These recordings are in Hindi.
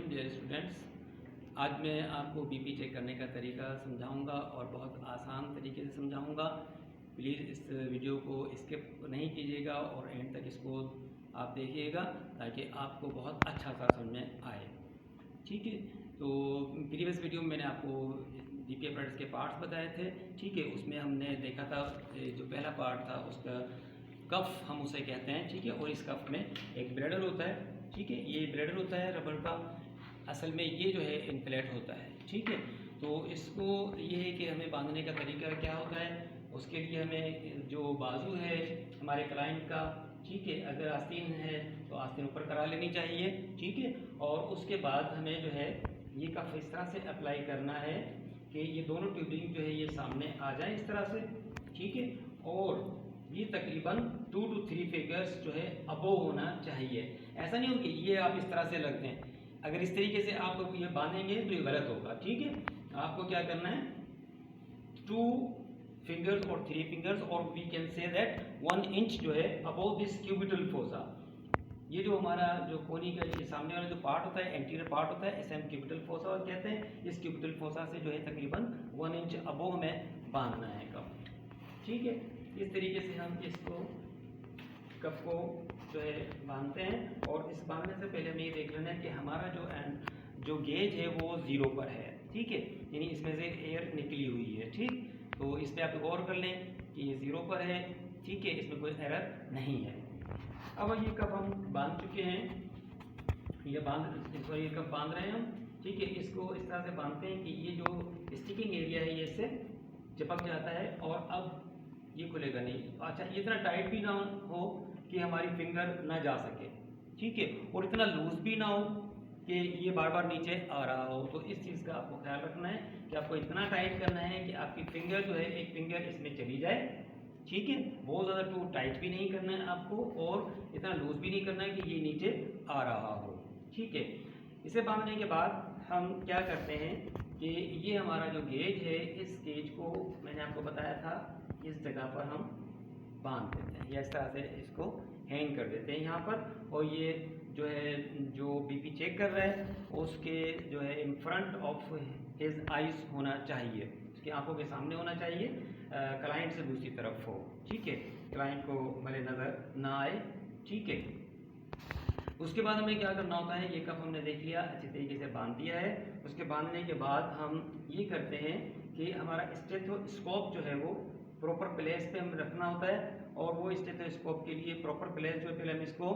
रहीम डियर स्टूडेंट्स। आज मैं आपको बीपी चेक करने का तरीका समझाऊंगा और बहुत आसान तरीके से समझाऊंगा। प्लीज़ इस वीडियो को स्किप नहीं कीजिएगा और एंड तक इसको आप देखिएगा ताकि आपको बहुत अच्छा सा समझ में आए। ठीक है, तो प्रीवियस वीडियो में मैंने आपको बीपी अपरेटस के पार्ट्स बताए थे। ठीक है, उसमें हमने देखा था जो पहला पार्ट था उसका कफ हम उसे कहते हैं। ठीक है, और इस कफ में एक ब्लैडर होता है। ठीक है, ये ब्लैडर होता है रबर का, असल में ये जो है इन्फ्लेट होता है। ठीक है, तो इसको ये है कि हमें बांधने का तरीका क्या होता है। उसके लिए हमें जो बाजू है हमारे क्लाइंट का, ठीक है, अगर आस्तीन है तो आस्तीन ऊपर करा लेनी चाहिए। ठीक है, और उसके बाद हमें जो है ये कफ इस तरह से अप्लाई करना है कि ये दोनों ट्यूबिंग जो है ये सामने आ जाए इस तरह से। ठीक है, और ये तकरीबन 2 to 3 फिंगर्स जो है अबोव होना चाहिए। ऐसा नहीं हो कि ये आप इस तरह से रख दें। अगर इस तरीके से आप ये बांधेंगे तो ये गलत होगा। ठीक है, आपको क्या करना है, 2 फिंगर्स और 3 फिंगर्स और we can say that 1 inch जो है अबोव दिस क्यूबिटल फोसा। ये जो हमारा जो कोनी का ये सामने वाला जो पार्ट होता है, एंटीरियर पार्ट होता है, इसे हम क्यूबिटल फोसा कहते हैं। इस क्यूबिटल फोसा से जो है तकरीबन 1 इंच अबोव हमें बांधना है कप। ठीक है, इस तरीके से हम इसको कप को जो है बांधते हैं। और इस बांधने से पहले हमें ये देख लेना है कि हमारा जो गेज है वो 0 पर है। ठीक है, यानी इसमें से एयर निकली हुई है। ठीक, तो इस पर आप गौर कर लें कि ये 0 पर है। ठीक है, इसमें कोई एरर नहीं है। अब ये कप हम बांध चुके हैं, ये कप बांध रहे हैं हम। ठीक है, इसको इस तरह से बांधते हैं कि ये जो स्टिकिंग एरिया है ये इससे चिपक जाता है और अब ये खुलेगा नहीं। अच्छा, इतना टाइट भी ना हो कि हमारी फिंगर ना जा सके। ठीक है, और इतना लूज भी ना हो कि ये बार बार नीचे आ रहा हो। तो इस चीज़ का आपको ख्याल रखना है कि आपको इतना टाइट करना है कि आपकी फिंगर जो है एक फिंगर इसमें चली जाए। ठीक है, बहुत ज़्यादा टू टाइट भी नहीं करना है आपको और इतना लूज भी नहीं करना है कि ये नीचे आ रहा हो। ठीक है, इसे बांधने के बाद हम क्या करते हैं कि ये हमारा जो गेज है, इस गेज को मैंने आपको बताया था इस जगह पर हम बांध देते हैं या इस तरह से इसको हैंग कर देते हैं यहाँ पर। और ये जो है जो बीपी चेक कर रहा है उसके जो है in front of his eyes होना चाहिए, उसकी आंखों के सामने होना चाहिए, क्लाइंट से दूसरी तरफ हो। ठीक है, क्लाइंट को भले नज़र ना आए। ठीक है, उसके बाद हमें क्या करना होता है, ये कप हमने देख लिया, अच्छी तरीके से बांध दिया है। उसके बांधने के बाद हम ये करते हैं कि हमारा स्टेथोस्कोप जो है वो प्रॉपर प्लेस पे हम रखना होता है। और वो स्टेथोस्कोप के लिए प्रॉपर प्लेस जो है पहले हम इसको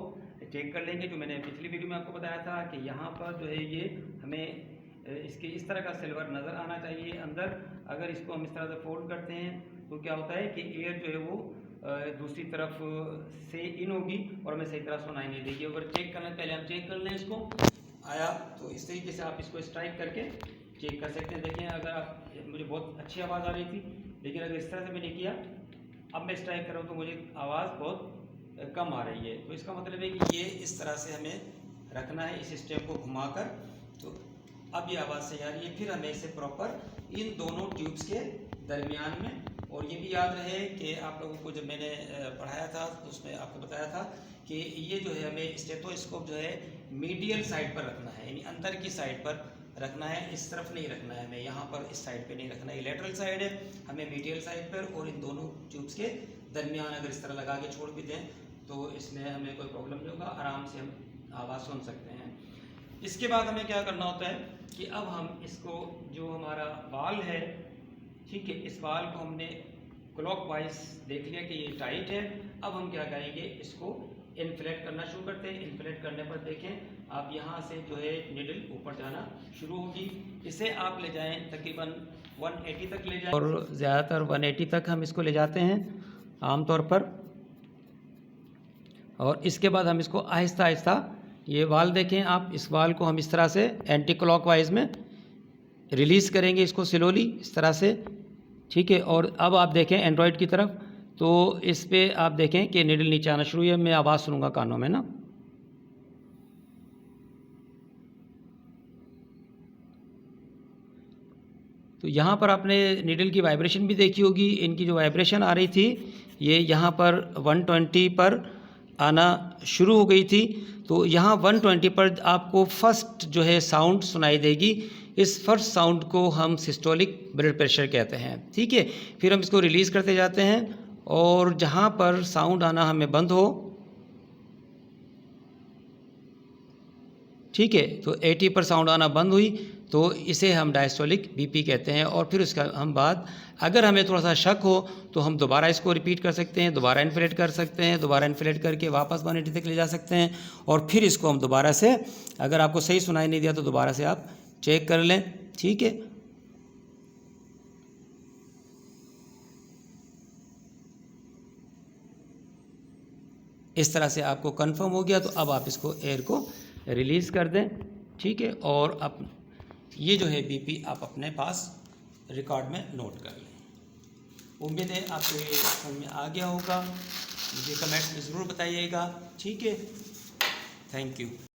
चेक कर लेंगे। जो मैंने पिछली वीडियो में आपको बताया था कि यहाँ पर जो है ये हमें इसके इस तरह का सिल्वर नज़र आना चाहिए अंदर। अगर इसको हम इस तरह से फोल्ड करते हैं तो क्या होता है कि एयर जो है वो दूसरी तरफ से इन होगी और हमें सही तरह सुनाई नहीं देगी। अगर चेक करना पहले हम चेक कर लें इसको, आया तो इस तरीके से आप इसको स्ट्राइक करके चेक कर सकते हैं। देखें, अगर आप मुझे बहुत अच्छी आवाज़ आ रही थी, लेकिन अगर इस तरह से मैंने किया, अब मैं स्ट्राइक कर रहा हूँ तो मुझे आवाज़ बहुत कम आ रही है। तो इसका मतलब है कि ये इस तरह से हमें रखना है, इस स्टेप को घुमाकर। तो अब ये आवाज़ सही आ रही है। फिर हमें इसे प्रॉपर इन दोनों ट्यूब्स के दरमियान में, और ये भी याद रहे कि आप लोगों को जब मैंने पढ़ाया था उसमें आपको बताया था कि ये जो है हमें स्टेथोस्कोप जो है मीडियल साइड पर रखना है, यानी अंदर की साइड पर रखना है, इस तरफ नहीं रखना है हमें, यहाँ पर इस साइड पे नहीं रखना है। ये लेटरल साइड है, हमें मीडियल साइड पर और इन दोनों ट्यूब्स के दरमियान अगर इस तरह लगा के छोड़ भी दें तो इसमें हमें कोई प्रॉब्लम नहीं होगा, आराम से हम आवाज़ सुन सकते हैं। इसके बाद हमें क्या करना होता है कि अब हम इसको जो हमारा वाल है, ठीक है, इस वाल को हमने क्लॉकवाइज देख लिया कि ये टाइट है। अब हम क्या करेंगे, इसको इन्फ्लेट करना शुरू करते हैं। इन्फ्लेट करने पर देखें आप यहाँ से जो है निडल ऊपर जाना शुरू होगी। इसे आप ले जाएं तकरीबन 180 तक ले जाएं, और ज़्यादातर 180 तक हम इसको ले जाते हैं आमतौर पर। और इसके बाद हम इसको आहिस्ता आहिस्ता, ये वाल देखें आप, इस वाल को हम इस तरह से एंटी क्लॉकवाइज में रिलीज़ करेंगे इसको स्लोली इस तरह से। ठीक है, और अब आप देखें एंड्रॉयड की तरफ, तो इस पे आप देखें कि निडल नीचे आना शुरू है। मैं आवाज़ सुनूंगा कानों में ना, तो यहाँ पर आपने निडल की वाइब्रेशन भी देखी होगी। इनकी जो वाइब्रेशन आ रही थी ये यहाँ पर 120 पर आना शुरू हो गई थी। तो यहाँ 120 पर आपको फर्स्ट जो है साउंड सुनाई देगी। इस फर्स्ट साउंड को हम सिस्टोलिक ब्लड प्रेशर कहते हैं, ठीक है। फिर हम इसको रिलीज़ करते जाते हैं और जहाँ पर साउंड आना हमें बंद हो, ठीक है, तो 80 पर साउंड आना बंद हुई तो इसे हम डायस्टोलिक बीपी कहते हैं। और फिर उसका हम बाद अगर हमें थोड़ा सा शक हो तो हम दोबारा इसको रिपीट कर सकते हैं, दोबारा इन्फ्लेट कर सकते हैं, दोबारा इन्फ्लेट करके वापस 180 तक ले जा सकते हैं। और फिर इसको हम दोबारा से, अगर आपको सही सुनाई नहीं दिया तो दोबारा से आप चेक कर लें, ठीक है। इस तरह से आपको कंफर्म हो गया तो अब आप इसको एयर को रिलीज़ कर दें, ठीक है। और अब ये जो है बीपी आप अपने पास रिकॉर्ड में नोट कर लें। उम्मीद है आपको ये समझ में आ गया होगा। मुझे कमेंट्स में ज़रूर बताइएगा, ठीक है। Thank you.